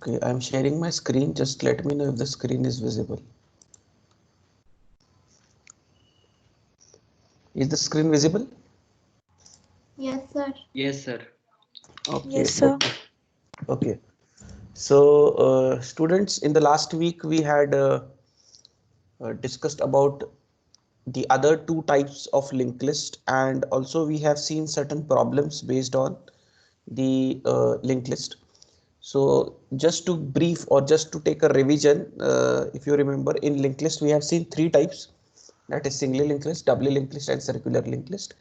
Okay, I'm sharing my screen. Just let me know if the screen is visible. Is the screen visible? Yes, sir. Yes, sir. Okay, Yes, sir. okay, okay. So, students, in the last week we had discussed about the other two types of linked list, and also we have seen certain problems based on the linked list. So just to brief or just to take a revision, if you remember, in linked list we have seen three types, that is single linked list, doubly linked list, and circular linked list.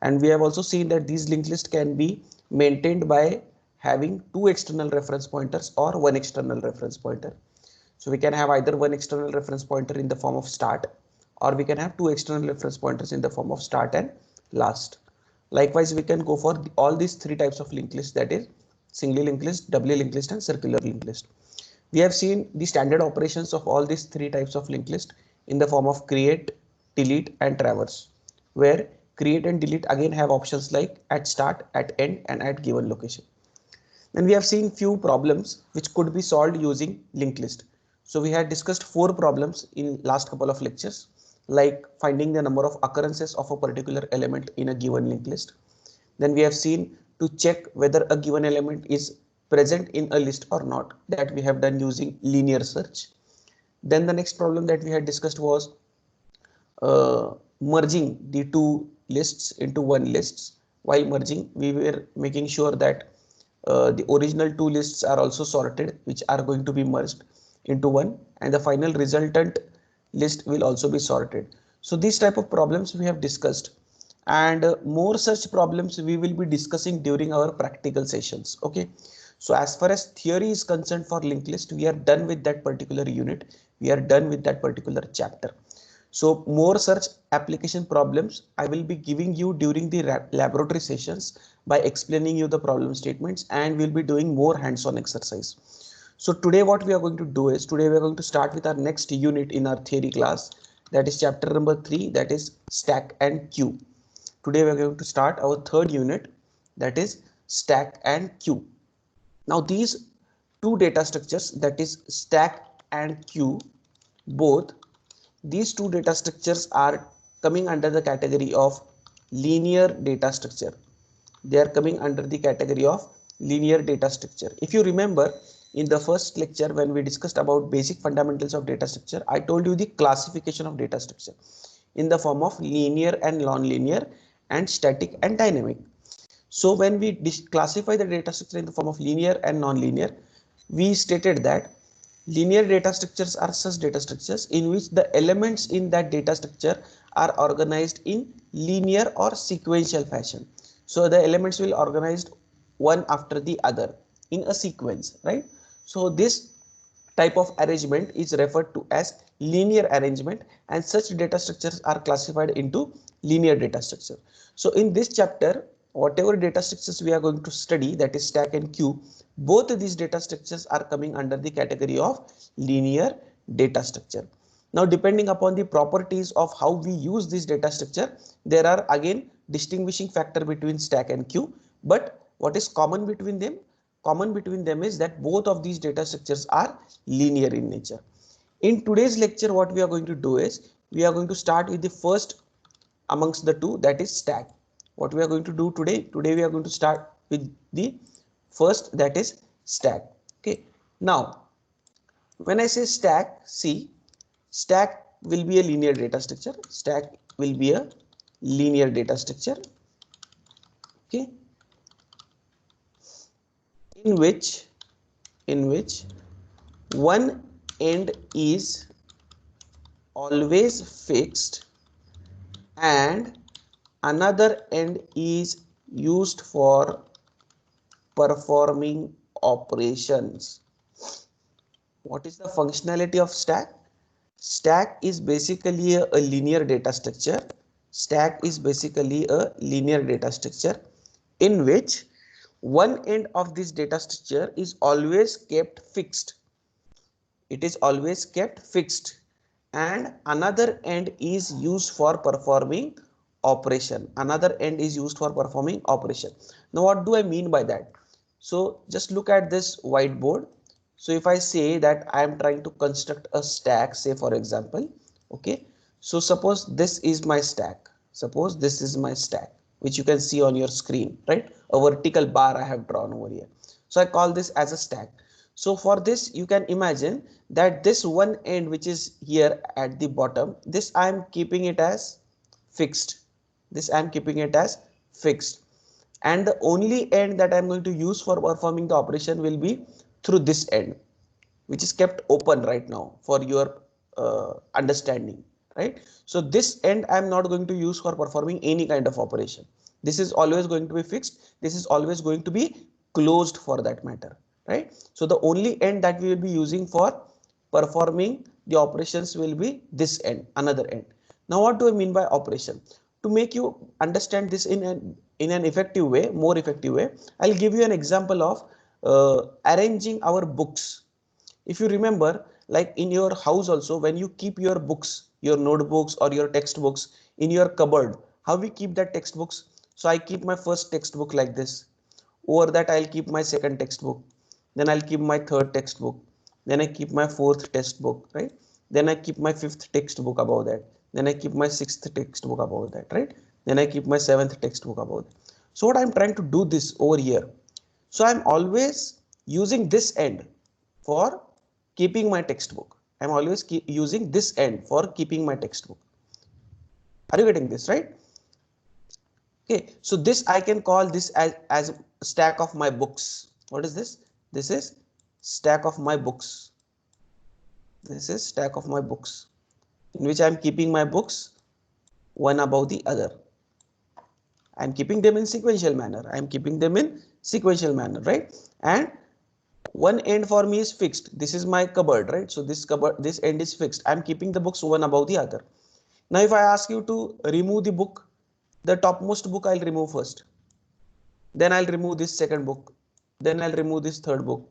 And we have also seen that these linked list can be maintained by having two external reference pointers or one external reference pointer. So we can have either one external reference pointer in the form of start, or we can have two external reference pointers in the form of start and last. Likewise, we can go for all these three types of linked list, that is singly linked list, doubly linked list, and circular linked list. We have seen the standard operations of all these three types of linked list in the form of create, delete, and traverse, where create and delete again have options like at start, at end, and at given location. Then we have seen few problems which could be solved using linked list. So we had discussed four problems in last couple of lectures, like finding the number of occurrences of a particular element in a given linked list. Then we have seen to check whether a given element is present in a list or not, that we have done using linear search. Then the next problem that we had discussed was merging the two lists into one lists. While merging, we were making sure that the original two lists are also sorted, which are going to be merged into one, and the final resultant list will also be sorted. So these type of problems we have discussed, and more such problems we will be discussing during our practical sessions. Okay, so as far as theory is concerned for linked list, we are done with that particular unit, we are done with that particular chapter. So more such application problems I will be giving you during the laboratory sessions by explaining you the problem statements, and we'll be doing more hands-on exercise. So today what we are going to do is, today we are going to start with our next unit in our theory class, that is chapter number 3, that is stack and queue. Today we are going to start our third unit, that is stack and queue. Now these two data structures, that is stack and queue, both these two data structures are coming under the category of linear data structure. They are coming under the category of linear data structure. If you remember, in the first lecture when we discussed about basic fundamentals of data structure, I told you the classification of data structure in the form of linear and non-linear and static and dynamic. So when we classify the data structure in the form of linear and non-linear, we stated that linear data structures are such data structures in which the elements in that data structure are organized in linear or sequential fashion. So the elements will organized one after the other in a sequence, right? So this type of arrangement is referred to as linear arrangement, and such data structures are classified into linear data structure. So in this chapter, whatever data structures we are going to study, that is stack and queue, both of these data structures are coming under the category of linear data structure. Now depending upon the properties of how we use this data structure, there are again distinguishing factor between stack and queue, but what is common between them? Common between them is that both of these data structures are linear in nature. In today's lecture, what we are going to do is, we are going to start with the first amongst the two, that is stack. What we are going to do today? Today we are going to start with the first, that is stack. Okay. Now, when I say stack, see, stack will be a linear data structure. Stack will be a linear data structure. Okay. In which one end is always fixed and another end is used for performing operations. What is the functionality of stack? Stack is basically a linear data structure. Stack is basically a linear data structure in which one end of this data structure is always kept fixed. It is always kept fixed, and another end is used for performing operation. Another end is used for performing operation. Now what do I mean by that? So just look at this whiteboard. So if I say that I am trying to construct a stack, say for example, okay, so suppose this is my stack, suppose this is my stack, which you can see on your screen, right? A vertical bar I have drawn over here. So I call this as a stack. So for this, you can imagine that this one end which is here at the bottom, this I am keeping it as fixed. This I am keeping it as fixed. And the only end that I am going to use for performing the operation will be through this end, which is kept open right now for your understanding, right? So this end I am not going to use for performing any kind of operation. This is always going to be fixed. This is always going to be closed for that matter, right? So the only end that we will be using for performing the operations will be this end, another end. Now what do I mean by operation? To make you understand this in an effective way, more effective way, I'll give you an example of arranging our books. If you remember, like in your house also, when you keep your books, your notebooks or your textbooks in your cupboard, how we keep that textbooks? So I keep my first textbook like this. Over that I'll keep my second textbook, then I'll keep my third textbook, then I keep my fourth textbook, right? Then I keep my fifth textbook above that, then I keep my sixth textbook above that, right? Then I keep my seventh textbook above that. So what I'm trying to do this over here, so I'm always using this end for keeping my textbook. I'm always using this end for keeping my textbook. Are you getting this, right? Okay, so this I can call this as stack of my books. What is this? This is stack of my books. This is stack of my books, in which I'm keeping my books one above the other. I'm keeping them in sequential manner. I'm keeping them in sequential manner, right? And one end for me is fixed. This is my cupboard, right? So this cupboard, this end is fixed. I'm keeping the books one above the other. Now if I ask you to remove the book, the topmost book I'll remove first. Then I'll remove this second book. Then I'll remove this third book.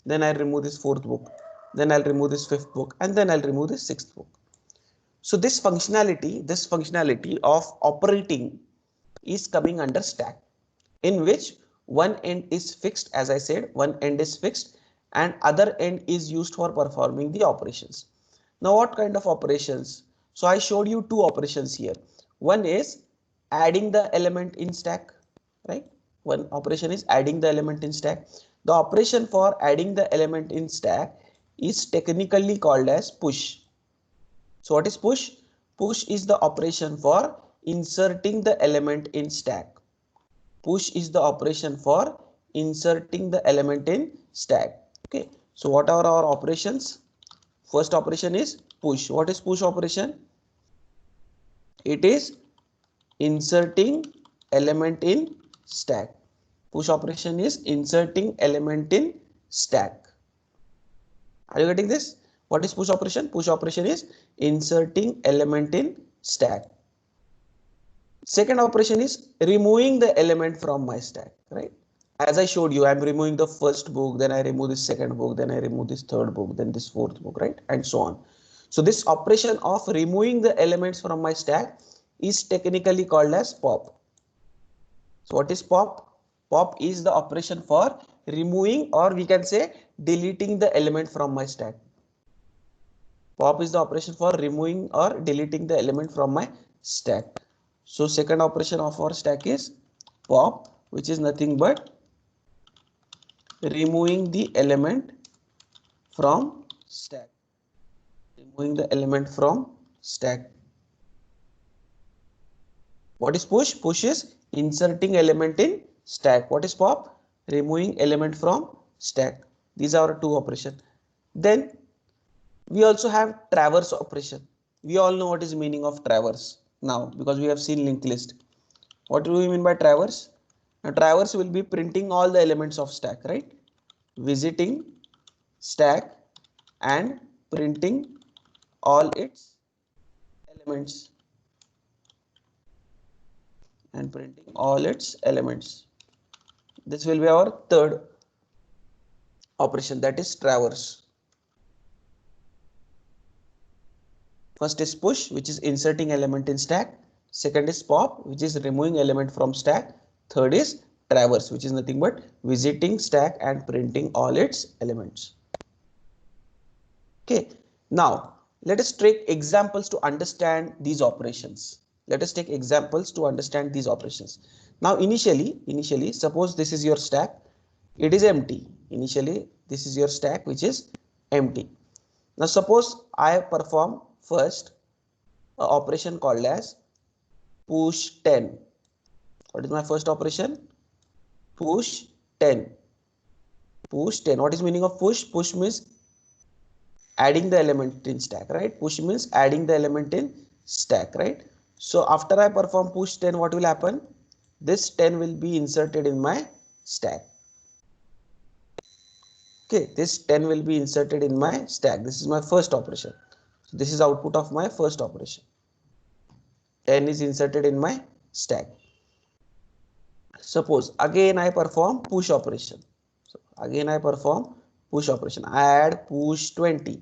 Then I'll remove this fourth book. Then I'll remove this fifth book. And then I'll remove this sixth book. So this functionality of operating is coming under stack, in which one end is fixed, as I said, one end is fixed and other end is used for performing the operations. Now what kind of operations? So I showed you two operations here. One is adding the element in stack, right? One operation is adding the element in stack. The operation for adding the element in stack is technically called as push. So what is push? Push is the operation for inserting the element in stack. Push is the operation for inserting the element in stack. Okay, so what are our operations? First operation is push. What is push operation? It is inserting element in stack. Push operation is inserting element in stack. Are you getting this? What is push operation? Push operation is inserting element in stack. Second operation is removing the element from my stack, right? As I showed you, I'm removing the first book, then I remove this second book, then I remove this third book, then this fourth book, right? And so on. So this operation of removing the elements from my stack is technically called as pop. So what is pop? Pop is the operation for removing, or we can say deleting the element from my stack. Pop is the operation for removing or deleting the element from my stack. So second operation of our stack is pop, which is nothing but removing the element from stack. Removing the element from stack. What is push? Push is inserting element in stack. What is pop? Removing element from stack. These are our two operations. Then we also have traverse operation. We all know what is meaning of traverse now because we have seen linked list. What do we mean by traverse? Now traverse will be printing all the elements of stack, right? Visiting stack and printing all its elements. And printing all its elements. This will be our third operation, that is traverse. First is push, which is inserting element in stack. Second is pop, which is removing element from stack. Third is traverse, which is nothing but visiting stack and printing all its elements. Okay, now let us take examples to understand these operations. Let us take examples to understand these operations. Now initially, suppose this is your stack, it is empty. Initially, this is your stack which is empty. Now suppose I perform first an operation called as push 10. What is my first operation? Push 10. Push 10. What is meaning of push? Push means adding the element in stack, right? Push means adding the element in stack, right? So after I perform push 10, what will happen? This 10 will be inserted in my stack. Okay, this 10 will be inserted in my stack. This is my first operation. So this is output of my first operation. 10 is inserted in my stack. Suppose again I perform push operation. So again I perform push operation. I add push 20.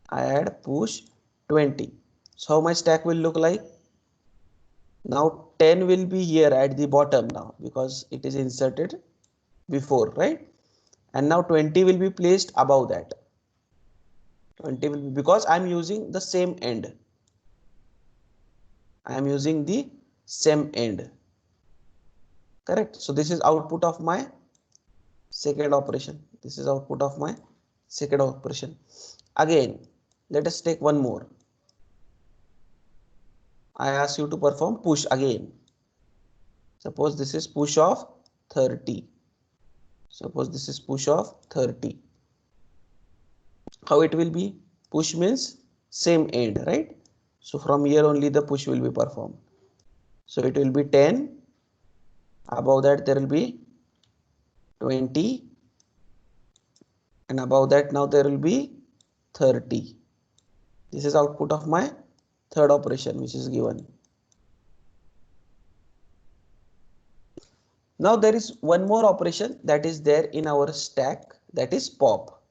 I add push 20. So how my stack will look like? Now 10 will be here at the bottom now because it is inserted before, right? And now 20 will be placed above that. 20 will be, because I am using the same end. I am using the same end. Correct. So this is output of my second operation. This is output of my second operation. Again, let us take one more. I ask you to perform push again. Suppose this is push of 30. Suppose this is push of 30. How it will be? Push means same end, right? So from here only the push will be performed. So it will be 10. Above that there will be 20. And above that now there will be 30. This is output of my third operation which is given. Now there is one more operation that is there in our stack, that is pop.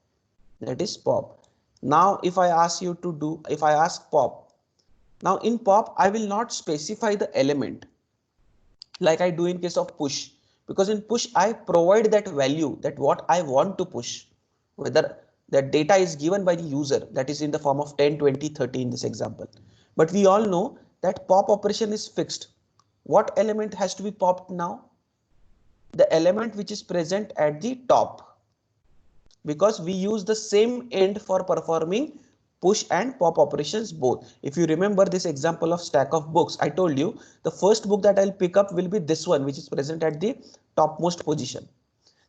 That is pop. Now if I ask you to do, if I ask pop, now in pop I will not specify the element like I do in case of push, because in push I provide that value, that what I want to push, whether that data is given by the user, that is in the form of 10, 20, 30 in this example. But we all know that pop operation is fixed. What element has to be popped now? The element which is present at the top, because we use the same end for performing push and pop operations both. If you remember this example of stack of books, I told you the first book that I'll pick up will be this one which is present at the topmost position.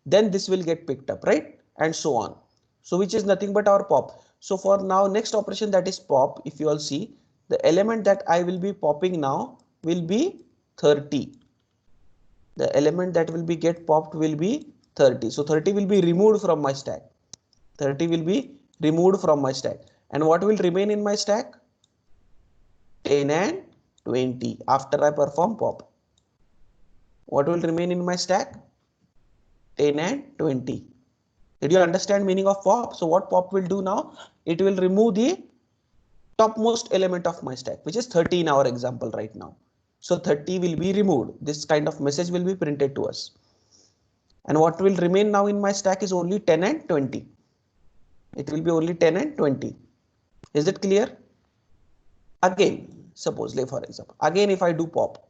Then this will get picked up, right? And so on. So which is nothing but our pop. So for now next operation, that is pop, if you all see, the element that I will be popping now will be 30. The element that will be get popped will be 30. So 30 will be removed from my stack. 30 will be removed from my stack. And what will remain in my stack? 10 and 20 after I perform pop. What will remain in my stack? 10 and 20. Did you understand meaning of pop? So what pop will do now? It will remove the topmost element of my stack, which is 30 in our example right now. So 30 will be removed. This kind of message will be printed to us. And what will remain now in my stack is only 10 and 20. It will be only 10 and 20. Is it clear? Again, suppose, like for example, again if I do pop,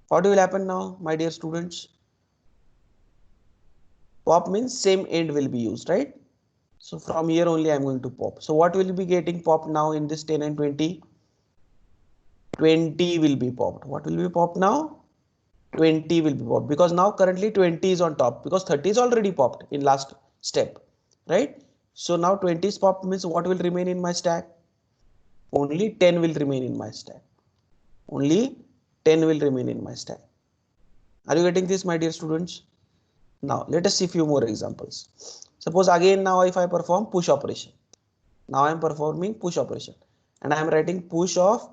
what will happen now, my dear students? Pop means same end will be used, right? So from here only I am going to pop. So what will be getting popped now in this 10 and 20? 20 will be popped. What will be popped now? 20 will be popped, because now currently 20 is on top, because 30 is already popped in last step, right? So now 20 is popped means what will remain in my stack? Only 10 will remain in my stack. Only 10 will remain in my stack. Are you getting this, my dear students? Now let us see few more examples. Suppose again now if I perform push operation. Now I am performing push operation and I am writing push of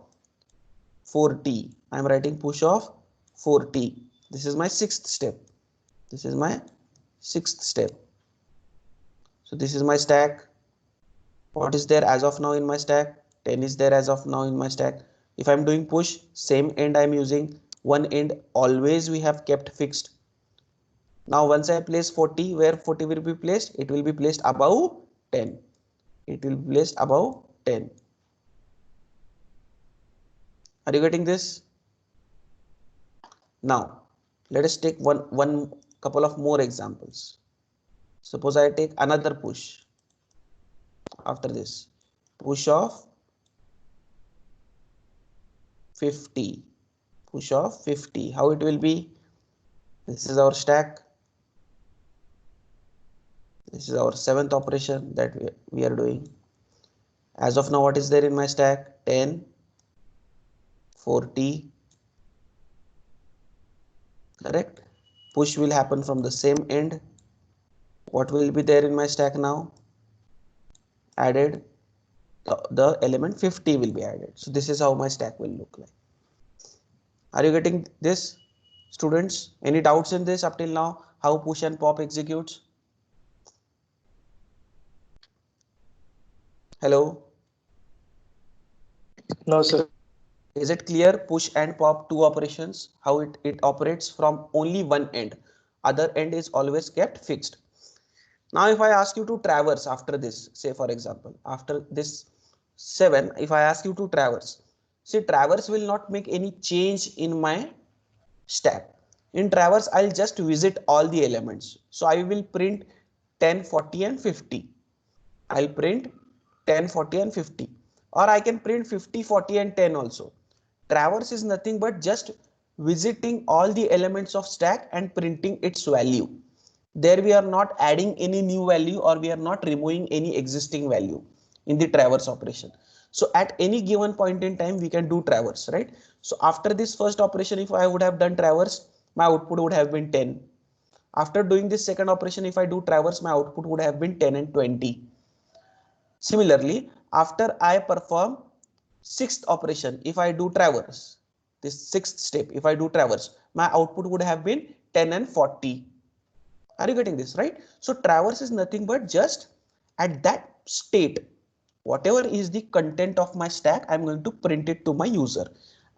40. I am writing push of 40. This is my sixth step. This is my sixth step. So this is my stack. What is there as of now in my stack? 10 is there as of now in my stack. If I am doing push, same end I am using. One end always we have kept fixed. Now once I place 40, where 40 will be placed? It will be placed above 10. It will be placed above 10. Are you getting this? Now let us take one couple of more examples. Suppose I take another push after this. Push of 50. Push of 50. How it will be? This is our stack. This is our 7th operation that we are doing. As of now, what is there in my stack? 10, 40. Correct. Push will happen from the same end. What will be there in my stack now? Added. The element 50 will be added. So this is how my stack will look like. Are you getting this, students? Any doubts in this up till now? How push and pop executes? Hello? No, sir. Is it clear? Push and pop, two operations, how it operates from only one end. Other end is always kept fixed. Now if I ask you to traverse after this, say for example, after this 7, if I ask you to traverse, see, traverse will not make any change in my stack. In traverse, I'll just visit all the elements. So I will print 10, 40 and 50. I'll print 10, 40 and 50. Or I can print 50, 40 and 10 also. Traverse is nothing but just visiting all the elements of stack and printing its value. There we are not adding any new value or we are not removing any existing value in the traverse operation. So at any given point in time, we can do traverse, right? So after this first operation, if I would have done traverse, my output would have been 10. After doing this second operation, if I do traverse, my output would have been 10 and 20. Similarly, after I perform sixth operation, if I do traverse, this sixth step, if I do traverse, my output would have been 10 and 40. Are you getting this, right? So traverse is nothing but just at that state, whatever is the content of my stack, I'm going to print it to my user.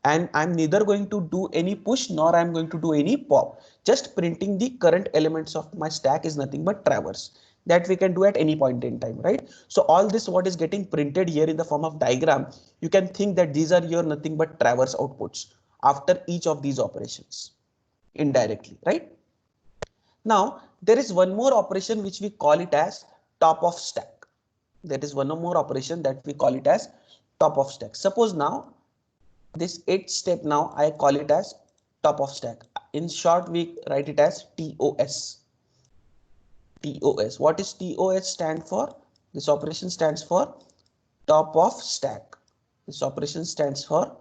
And I'm neither going to do any push nor I'm going to do any pop. Just printing the current elements of my stack is nothing but traverse that we can do at any point in time, right? So all this what is getting printed here in the form of diagram, you can think that these are your nothing but traverse outputs after each of these operations indirectly, right? Now there is one more operation which we call it as top of stack. There is one more operation that we call it as top of stack. Suppose now this 8th step, now I call it as top of stack. In short, we write it as TOS. TOS. What is TOS stand for? This operation stands for top of stack. This operation stands for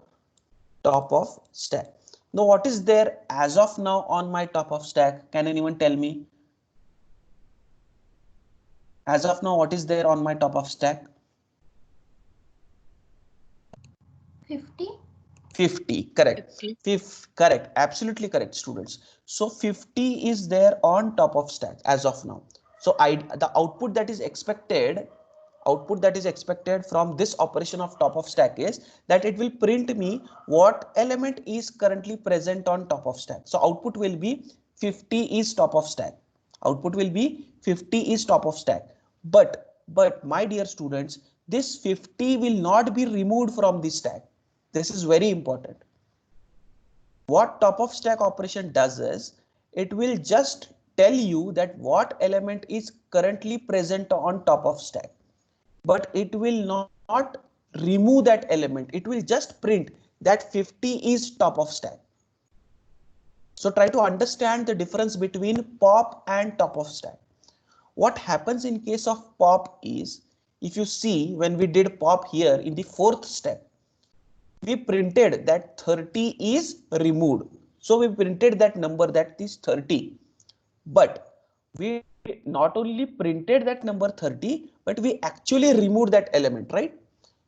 top of stack. Now what is there as of now on my top of stack? Can anyone tell me? As of now, what is there on my top of stack? 50. 50, correct. 50. Correct, absolutely correct, students. So 50 is there on top of stack as of now. So the output that is expected from this operation of top of stack is that it will print me what element is currently present on top of stack. So output will be 50 is top of stack. Output will be 50 is top of stack. But my dear students, this 50 will not be removed from the stack. This is very important. What top of stack operation does is it will just tell you that what element is currently present on top of stack, but it will not remove that element. It will just print that 50 is top of stack. So try to understand the difference between pop and top of stack. What happens in case of pop is, if you see when we did pop here in the 4th step, we printed that 30 is removed. So we printed that number that is 30. But we not only printed that number 30, but we actually removed that element, right?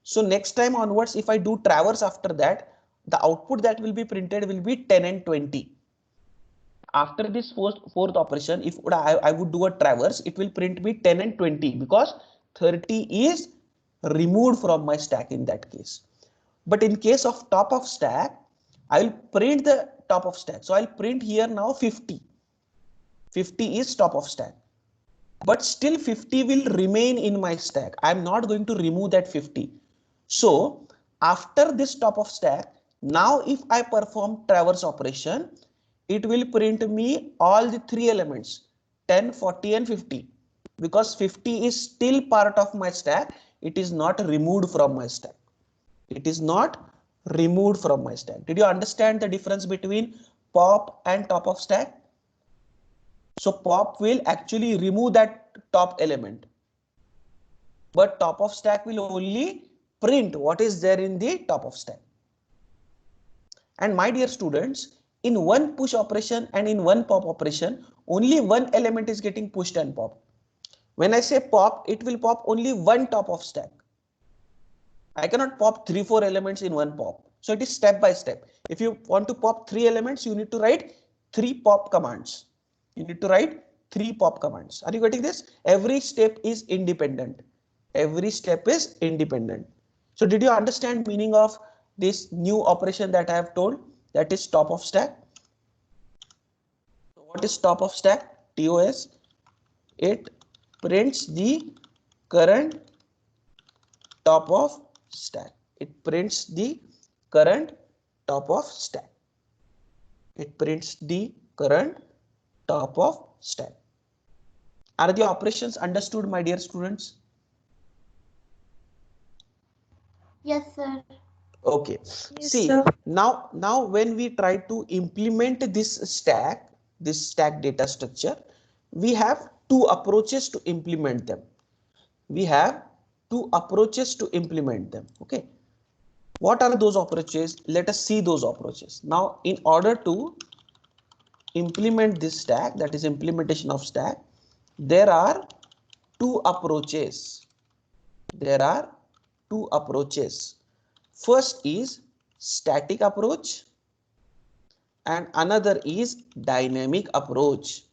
So next time onwards, if I do traverse after that, the output that will be printed will be 10 and 20. After this fourth operation, if I would do a traverse, it will print me 10 and 20 because 30 is removed from my stack in that case. But in case of top of stack, I will print the top of stack. So I'll print here now 50. 50 is top of stack, but still 50 will remain in my stack. I'm not going to remove that 50. So after this top of stack, now if I perform traverse operation, it will print me all the three elements 10, 40 and 50, because 50 is still part of my stack. It is not removed from my stack. It is not removed from my stack. Did you understand the difference between pop and top of stack? So pop will actually remove that top element, but top of stack will only print what is there in the top of stack. And my dear students, in one push operation and in one pop operation, only one element is getting pushed and popped. When I say pop, it will pop only one top of stack. I cannot pop 3-4 elements in one pop. So it is step by step. If you want to pop 3 elements, you need to write 3 pop commands. You need to write 3 pop commands. Are you getting this? Every step is independent. Every step is independent. So did you understand meaning of this new operation that I have told? That is top of stack. So what is top of stack? TOS. It prints the current top of stack. It prints the current top of stack. It prints the current top of stack. Are the operations understood, my dear students? Yes, sir. Okay. Yes, See, sir. now when we try to implement this stack data structure, we have two approaches to implement them. We have two approaches to implement them. Okay. What are those approaches? Let us see those approaches. Now, in order to implement this stack, that is implementation of stack, there are two approaches. There are two approaches. First is static approach and another is dynamic approach.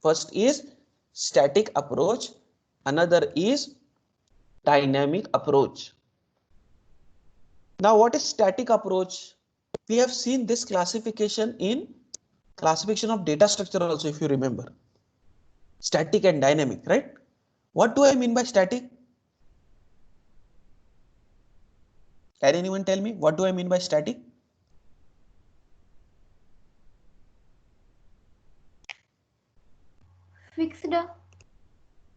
First is static approach, another is dynamic approach. Now, what is static approach? We have seen this classification in classification of data structure also, if you remember. Static and dynamic, right? What do I mean by static? Can anyone tell me what do I mean by static? Fixed.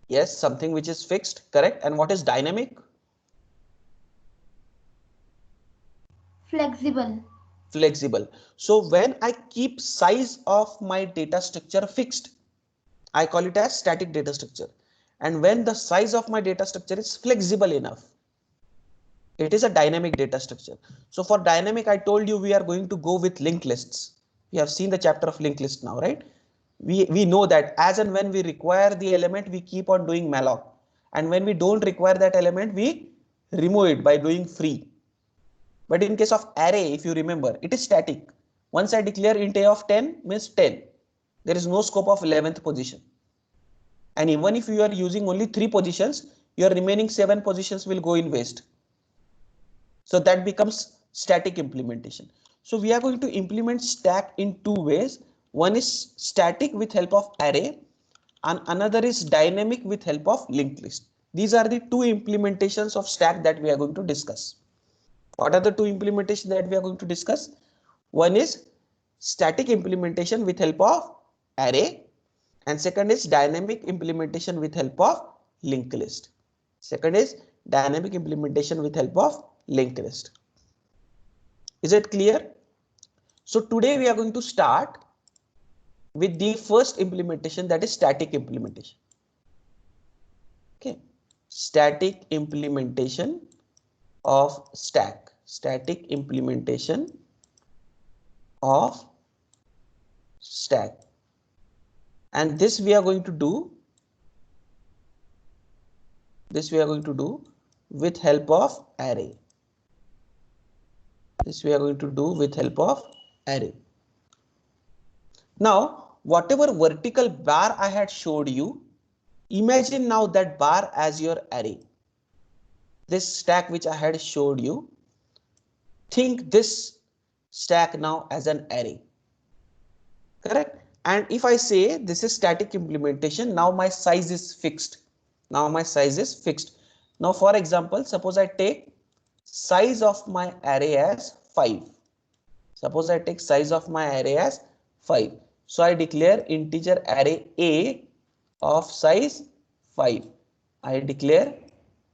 Yes, something which is fixed, correct. And what is dynamic? Flexible. Flexible. So when I keep size of my data structure fixed, I call it as static data structure. And when the size of my data structure is flexible enough, it is a dynamic data structure. So for dynamic, I told you we are going to go with linked lists. We have seen the chapter of linked list now, right? We know that as and when we require the element, we keep on doing malloc. And when we don't require that element, we remove it by doing free. But in case of array, if you remember, it is static. Once I declare int a of 10 means 10. There is no scope of 11th position. And even if you are using only 3 positions, your remaining 7 positions will go in waste. So that becomes static implementation. So we are going to implement stack in two ways. One is static with help of array and another is dynamic with help of linked list. These are the two implementations of stack that we are going to discuss. What are the two implementations that we are going to discuss? One is static implementation with help of array and second is dynamic implementation with help of linked list. Second is dynamic implementation with help of linked list. Is it clear? So today we are going to start with the first implementation, that is static implementation. Okay, static implementation of stack. Static implementation of stack. And this we are going to do. This we are going to do with help of array. This we are going to do with help of array. Now, whatever vertical bar I had showed you, imagine now that bar as your array. This stack which I had showed you, think this stack now as an array. Correct? And if I say this is static implementation, now my size is fixed. Now my size is fixed. Now for example, suppose I take size of my array as 5. Suppose I take size of my array as 5. So I declare integer array A of size 5. I declare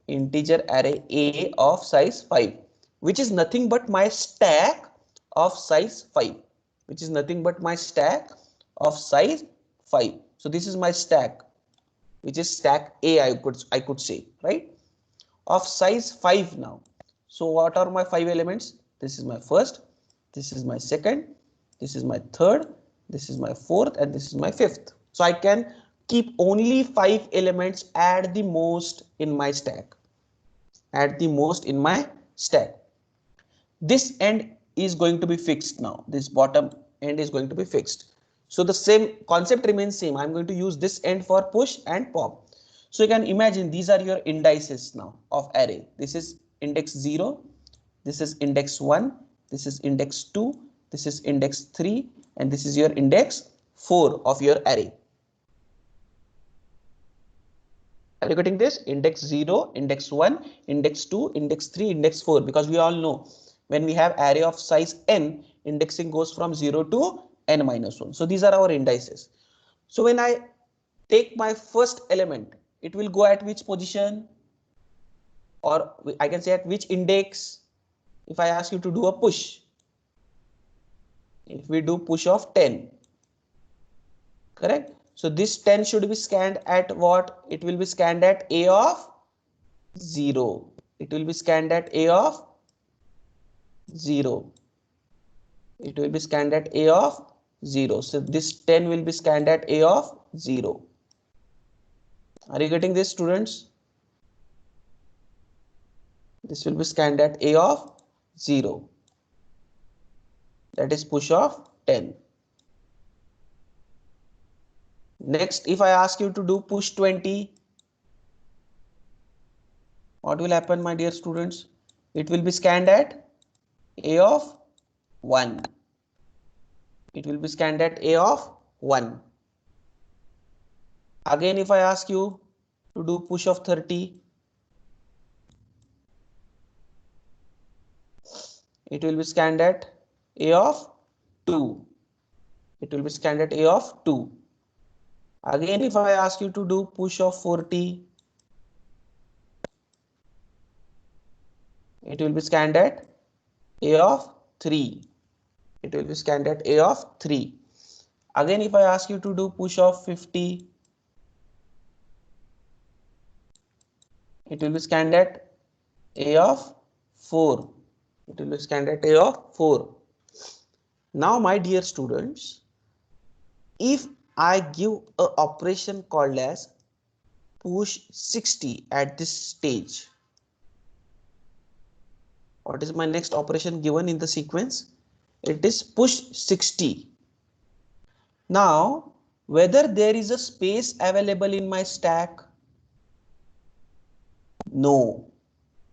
integer array A of size 5, which is nothing but my stack of size 5, which is nothing but my stack of size 5. So this is my stack, which is stack A, I could say, right, of size 5 now. So what are my 5 elements? This is my first, this is my second, this is my third, this is my fourth, and this is my fifth. So I can keep only 5 elements at the most in my stack. At the most in my stack. This end is going to be fixed now. This bottom end is going to be fixed. So the same concept remains same. I'm going to use this end for push and pop. So you can imagine these are your indices now of array. This is index 0, this is index 1, this is index 2, this is index 3, and this is your index 4 of your array. Are you getting this? Index 0, index 1, index 2, index 3, index 4, because we all know when we have array of size n, indexing goes from 0 to n minus 1. So these are our indices. So when I take my first element, it will go at which position, or I can say at which index. If I ask you to do a push, if we do push of 10, correct? So this 10 should be scanned at what? It will be scanned at A of 0. It will be scanned at A of 0. It will be scanned at A of 0. So this 10 will be scanned at A of 0. Are you getting this, students? This will be scanned at A of 0. That is push of 10. Next, if I ask you to do push 20, what will happen, my dear students? It will be scanned at A of 1. It will be scanned at A of 1. Again, if I ask you to do push of 30, it will be scanned at A of 2. It will be scanned at A of 2. Again, if I ask you to do push of 40, it will be scanned at A of 3. It will be scanned at A of 3. Again, if I ask you to do push of 50, it will be scanned at A of 4. It will be scanned at A of 4. Now, my dear students, if I give an operation called as push 60 at this stage, what is my next operation given in the sequence? It is push 60. Now, whether there is a space available in my stack? No,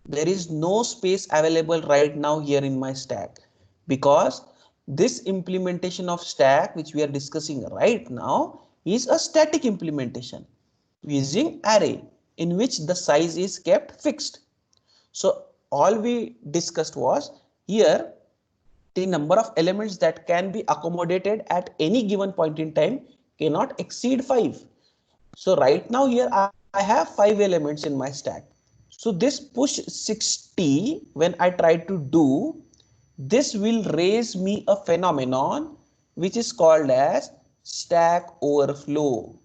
there is no space available right now here in my stack, because this implementation of stack which we are discussing right now is a static implementation using array in which the size is kept fixed. So all we discussed was here the number of elements that can be accommodated at any given point in time cannot exceed 5. So right now here I have 5 elements in my stack. So this push 60, when I try to do, this will raise me a phenomenon which is called as stack overflow.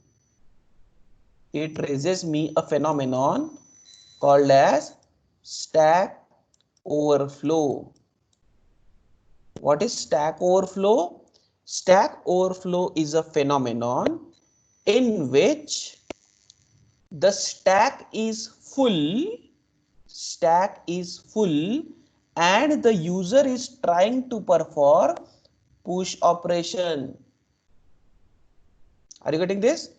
It raises me a phenomenon called as stack overflow. What is stack overflow? Stack overflow is a phenomenon in which the stack is full and the user is trying to perform push operation. Are you getting this?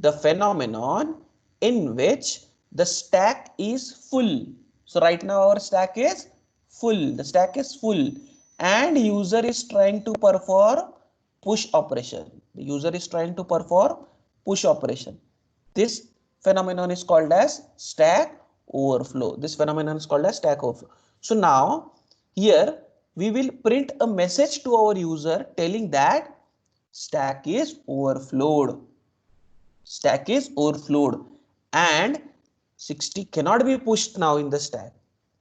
The phenomenon in which the stack is full. So right now our stack is full. The stack is full and user is trying to perform push operation. The user is trying to perform push operation. This phenomenon is called as stack overflow. This phenomenon is called as stack overflow. So now here we will print a message to our user telling that stack is overflowed. Stack is overflowed and 60 cannot be pushed now in the stack.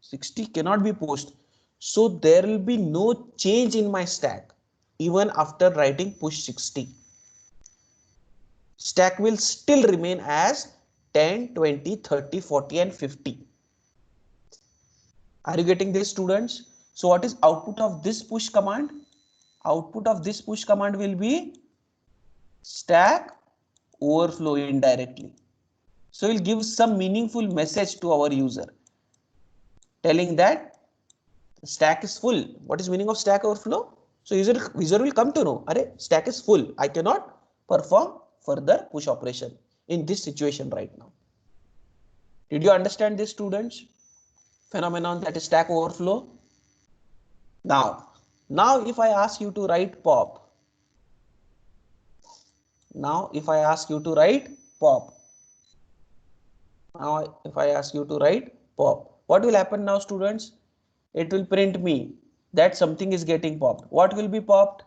60 cannot be pushed. So there will be no change in my stack even after writing push 60. Stack will still remain as 10, 20, 30, 40 and 50. Are you getting this, students? So what is output of this push command? Output of this push command will be stack overflow indirectly. So we'll give some meaningful message to our user telling that the stack is full. What is meaning of stack overflow? So user will come to know, array, stack is full. I cannot perform further push operation in this situation right now. Did you understand this, students? Phenomenon that is stack overflow. Now if I ask you to write pop. Now if I ask you to write pop. Now if I ask you to write pop, what will happen now, students? It will print me that something is getting popped. What will be popped?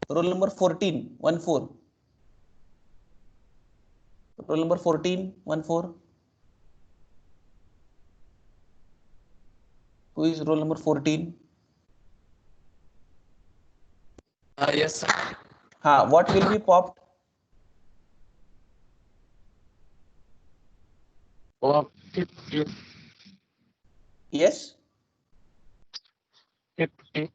Roll number 14, 14. Roll number 14, 14. Who is roll number 14? Yes, sir. What will be popped? Oh, 50. Yes? 50.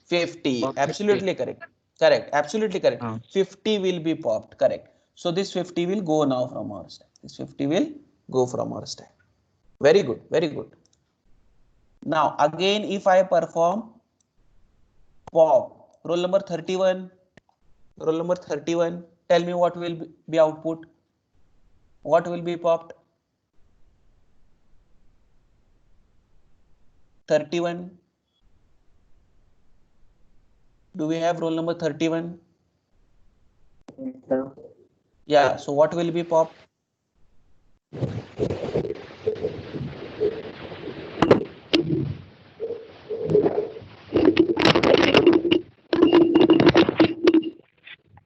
50. Oh, 50. Absolutely correct. Correct. Absolutely correct. 50 will be popped. Correct. So this 50 will go now from our stack. This 50 will go from our stack. Very good. Very good. Now again, if I perform pop, roll number 31. Roll number 31. Tell me what will be output. What will be popped? 31. Do we have roll number 31? Yes, sir. Yeah. So what will be popped?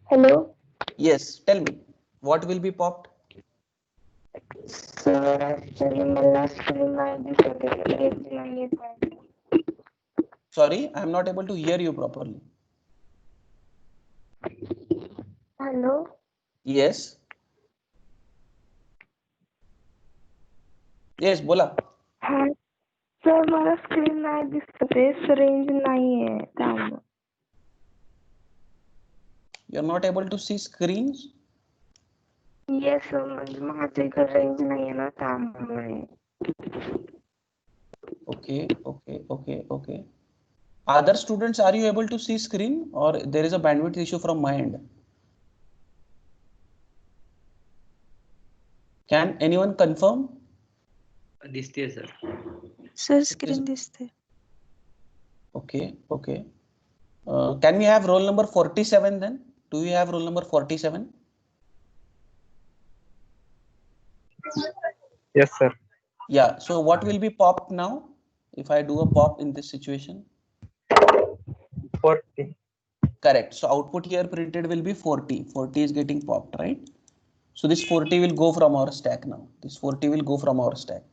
Hello. Yes. Tell me. What will be popped? Sir, actually मला screen नाही दिसत आहे. Range नाही येत आहे. Sorry, I am not able to hear you properly. Hello. Yes. Yes, बोला. हा. Sir मला स्क्रीन नाही दिसत आहे. रेंज नाही आहे त्यामुळे. You are not able to see screens? Yes sir म्हणजे माझ्या इकडे रेंज नाही आहे ना त्यामुळे. Okay. Other students, are you able to see screen or there is a bandwidth issue from my end? Can anyone confirm? दिसते sir. Sir screen दिसते. Okay. Can we have roll number 47 then? Do you have roll number 47? Yes, sir. Yeah. So what will be popped now if I do a pop in this situation? 40. Correct. So output here printed will be 40. 40 is getting popped, right? So this 40 will go from our stack now. This 40 will go from our stack.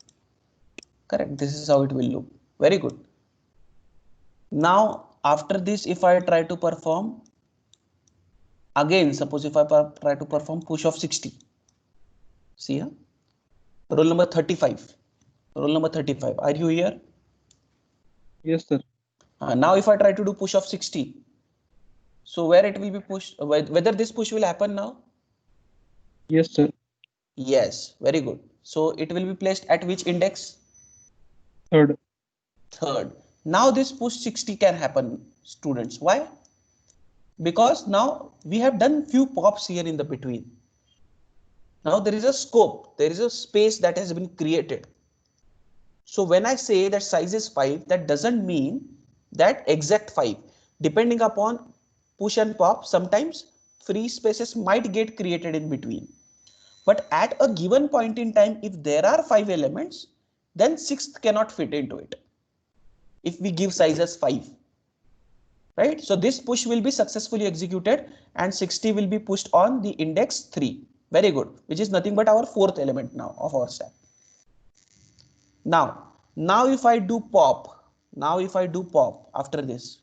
Correct. This is how it will look. Very good. Now after this, if I try to perform again, suppose if I try to perform push of 60. See here. Roll number 35. Roll number 35. Are you here? Yes, sir. Now if I try to do push of 60. So where it will be pushed, whether this push will happen now? Yes, sir. Yes, very good. So it will be placed at which index? Third. Third. Now this push 60 can happen, students. Why? Because now we have done few pops here in the between. Now there is a scope, there is a space that has been created. So when I say that size is 5, that doesn't mean that exact 5. Depending upon push and pop, sometimes free spaces might get created in between. But at a given point in time, if there are 5 elements, then 6th cannot fit into it. If we give size as 5, right? So this push will be successfully executed and 60 will be pushed on the index 3. Very good, which is nothing but our 4th element now of our stack. Now if I do pop, after this,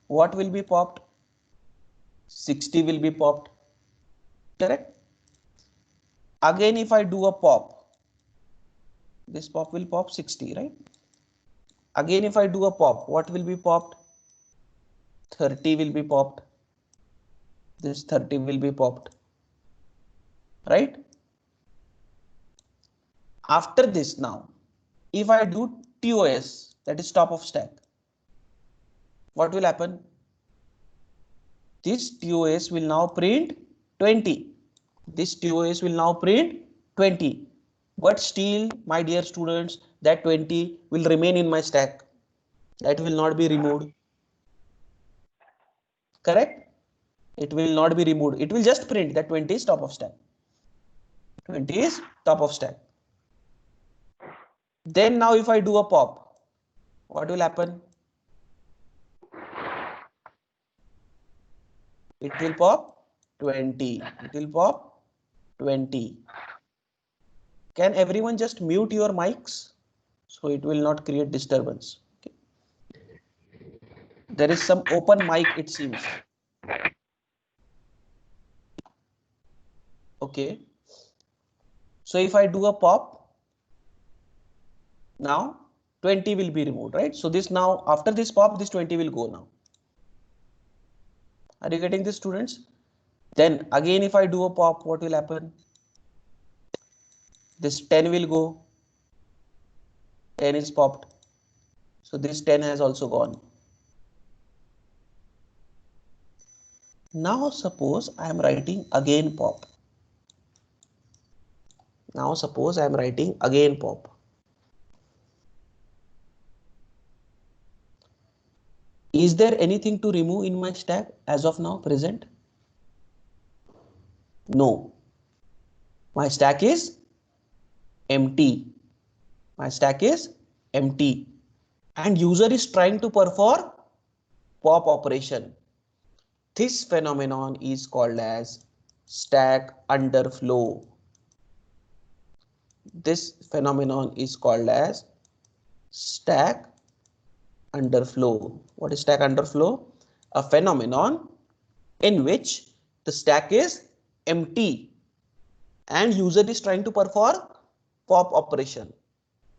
what will be popped? 60 will be popped, correct? Again, if I do a pop, this pop will pop 60, right? Again, if I do a pop, what will be popped? 30 will be popped. This 30 will be popped, right? After this, now, if I do TOS, that is top of stack, what will happen? This TOS will now print 20. This TOS will now print 20. But still, my dear students, that 20 will remain in my stack. That will not be removed. Correct? It will not be removed. It will just print that 20 is top of stack. 20 is top of stack. Then now if I do a pop, what will happen? It will pop 20. It will pop 20. Can everyone just mute your mics so it will not create disturbance? Okay. There is some open mic, it seems. Okay. So if I do a pop, now 20 will be removed, right? So this now, after this pop, this 20 will go now. Are you getting this, students? Then again, if I do a pop, what will happen? This 10 will go. 10 is popped. So this 10 has also gone. Now suppose I am writing again pop. Now suppose I am writing again pop. Is there anything to remove in my stack as of now present? No. My stack is empty. My stack is empty. And user is trying to perform pop operation. This phenomenon is called as stack underflow. This phenomenon is called as stack underflow. What is stack underflow? A phenomenon in which the stack is empty and user is trying to perform pop operation.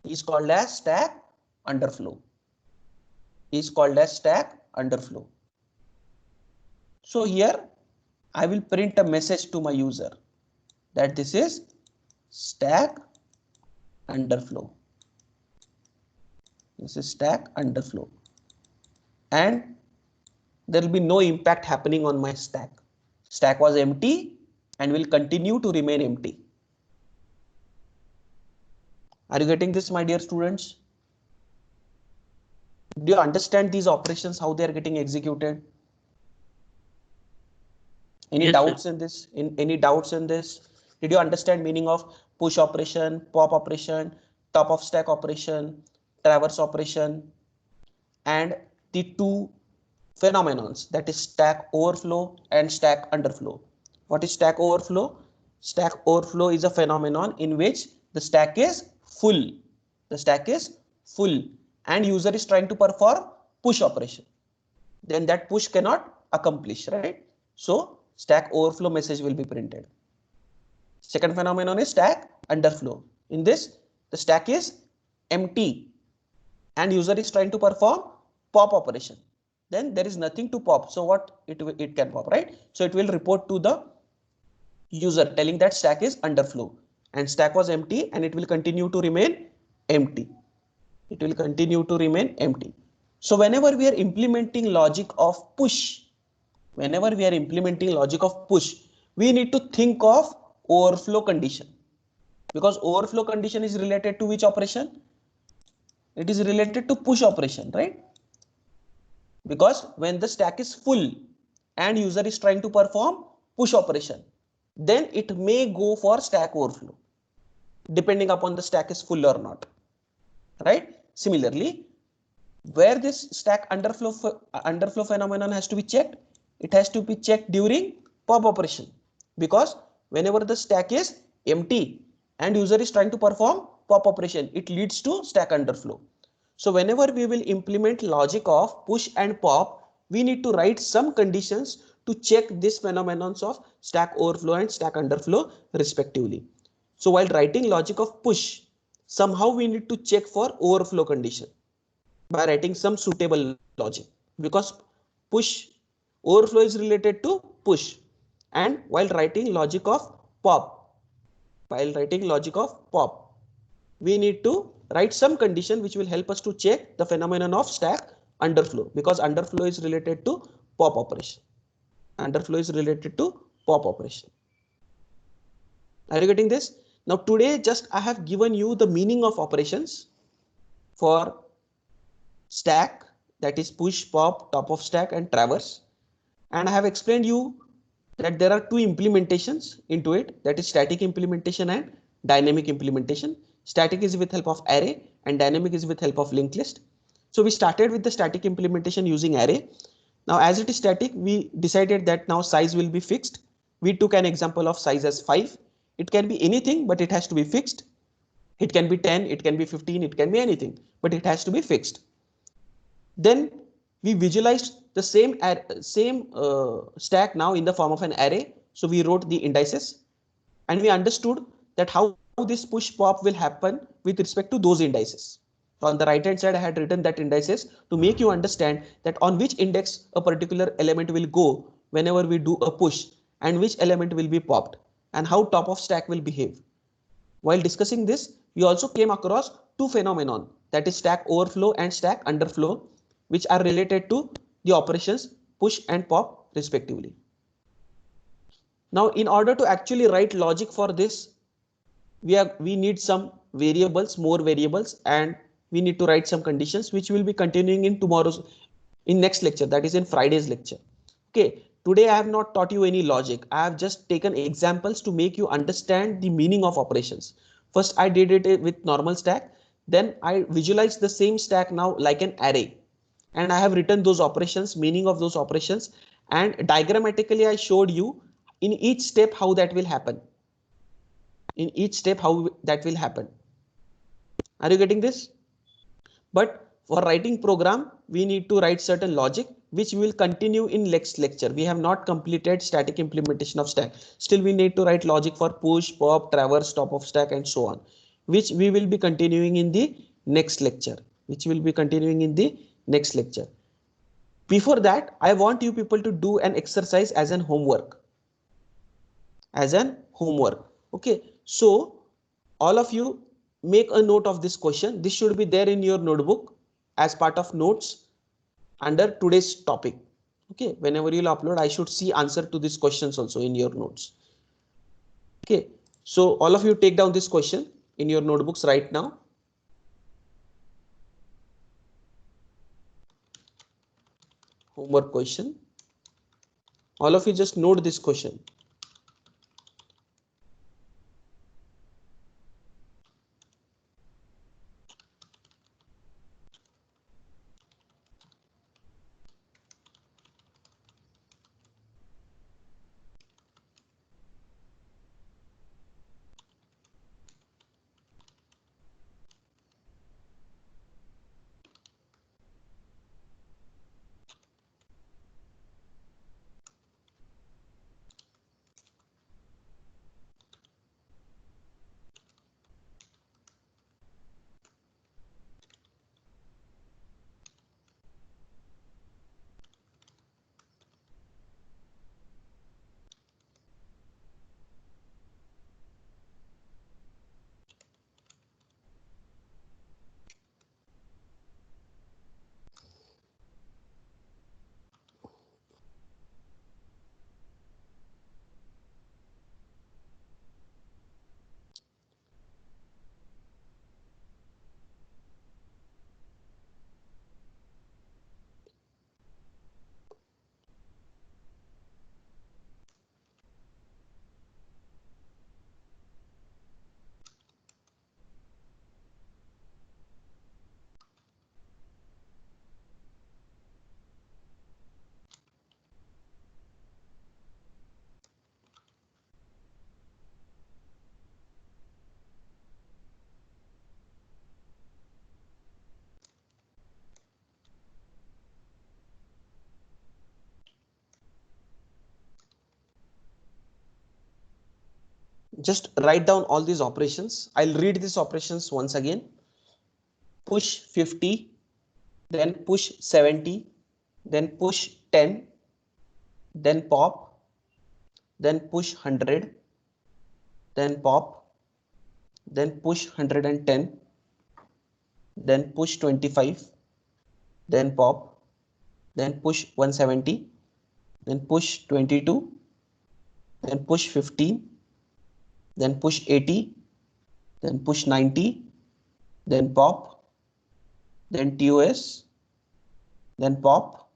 Is called as stack underflow. Is called as stack underflow. So here I will print a message to my user that this is stack underflow. This is stack underflow. And there will be no impact happening on my stack. Stack was empty and will continue to remain empty. Are you getting this, my dear students? Do you understand these operations, how they are getting executed? Any doubts in this? Any doubts in this? Did you understand meaning of push operation, pop operation, top of stack operation, traverse operation, and the two phenomenons, that is stack overflow and stack underflow? What is stack overflow? Stack overflow is a phenomenon in which the stack is full. The stack is full and user is trying to perform push operation. Then that push cannot accomplish, right? So stack overflow message will be printed. Second phenomenon is stack underflow. In this, the stack is empty and user is trying to perform pop operation. Then there is nothing to pop. So what it can pop, right? So it will report to the user telling that stack is underflow and stack was empty and it will continue to remain empty. It will continue to remain empty. So whenever we are implementing logic of push, we need to think of overflow condition, because overflow condition is related to which operation? It is related to push operation, right? because when the stack is full and user is trying to perform push operation, then it may go for stack overflow depending upon the stack is full or not, right? Similarly, where this stack underflow phenomenon has to be checked, it has to be checked during pop operation, because whenever the stack is empty and user is trying to perform pop operation, it leads to stack underflow. So whenever we will implement logic of push and pop, we need to write some conditions to check this phenomenons of stack overflow and stack underflow respectively. So while writing logic of push, somehow we need to check for overflow condition by writing some suitable logic, because push overflow is related to push. And while writing logic of pop, we need to write some condition which will help us to check the phenomenon of stack underflow, because underflow is related to pop operation. Are you getting this? Now today just I have given you the meaning of operations for stack, that is push, pop, top of stack and traverse, and I have explained you that there are two implementations into it, that is static implementation and dynamic implementation. Static is with help of array and dynamic is with help of linked list. So we started with the static implementation using array. Now as it is static, we decided that now size will be fixed. We took an example of size as 5. It can be anything, but it has to be fixed. It can be 10, it can be 15, it can be anything, but it has to be fixed. Then we visualized the same stack now in the form of an array. So we wrote the indices and we understood that how this push pop will happen with respect to those indices. So on the right hand side, I had written that indices to make you understand that on which index a particular element will go whenever we do a push and which element will be popped and how top of stack will behave. While discussing this, we also came across two phenomenon, that is stack overflow and stack underflow, which are related to the operations push and pop respectively. Now, in order to actually write logic for this, we need some variables, more variables, and we need to write some conditions, which will be continuing in next lecture, that is in Friday's lecture. Okay, today I have not taught you any logic. I have just taken examples to make you understand the meaning of operations. First, I did it with normal stack. Then I visualized the same stack now like an array. And I have written those operations, meaning of those operations, and diagrammatically I showed you in each step how that will happen. Are you getting this? But for writing program, we need to write certain logic, which we will continue in next lecture. We have not completed static implementation of stack. Still, we need to write logic for push, pop, traverse, top of stack, and so on, which we will be continuing in the next lecture. Before that, I want you people to do an exercise as an homework. Okay, so all of you make a note of this question. This should be there in your notebook as part of notes under today's topic. Okay, whenever you'll upload, I should see answer to these questions also in your notes. Okay, so all of you take down this question in your notebooks right now. Homework question. All of you just note this question. Just write down all these operations. I'll read these operations once again. Push 50, then push 70, then push 10, then pop, then push 100, then pop, then push 110, then push 25, then pop, then push 170, then push 22, then push 15, then push 80, then push 90, then pop, then TOS, then pop,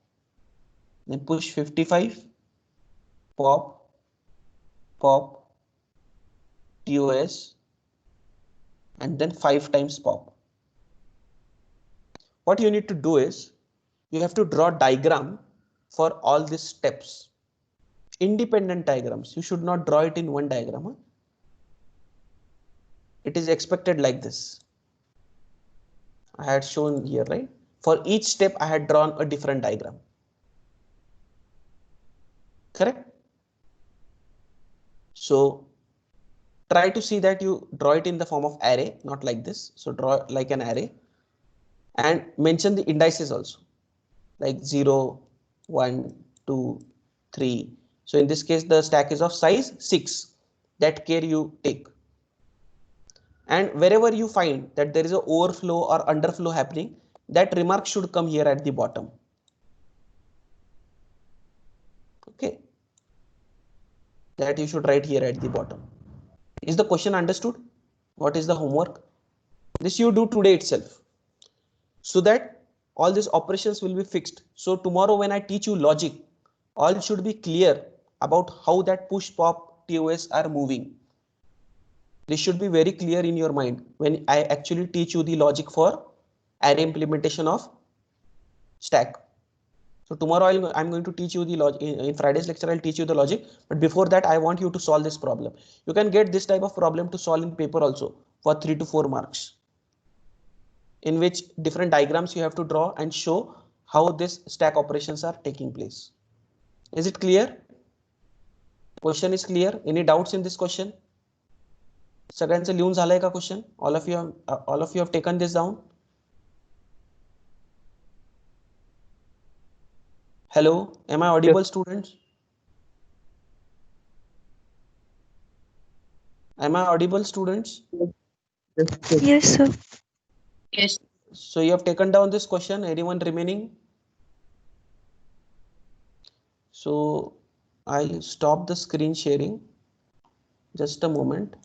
then push 55, pop, pop, TOS, and then 5 times pop. What you need to do is you have to draw diagram for all these steps. Independent diagrams. You should not draw it in one diagram. Huh? It is expected like this. I had shown here, right? For each step, I had drawn a different diagram. Correct? So try to see that you draw it in the form of array, not like this. So draw like an array and mention the indices also, like 0, 1, 2, 3. So in this case, the stack is of size 6. That care you take. And wherever you find that there is an overflow or underflow happening, that remark should come here at the bottom. Okay. That you should write here at the bottom. Is the question understood? What is the homework? This you do today itself, so that all these operations will be fixed. So tomorrow when I teach you logic, all should be clear about how that push pop TOS are moving. This should be very clear in your mind when I actually teach you the logic for array implementation of stack. So tomorrow I'm going to teach you the logic. In Friday's lecture, I'll teach you the logic. But before that, I want you to solve this problem. You can get this type of problem to solve in paper also for 3 to 4 marks, in which different diagrams you have to draw and show how this stack operations are taking place. Is it clear? Question is clear. Any doubts in this question? सगळ्यांचं लिहून झालंय का question? All of you have taken this down? Hello, am I audible, students? Am I audible, students? Yes, sir. Yes. So you have taken down this question. Anyone remaining? So I'll stop the screen sharing. Just a moment.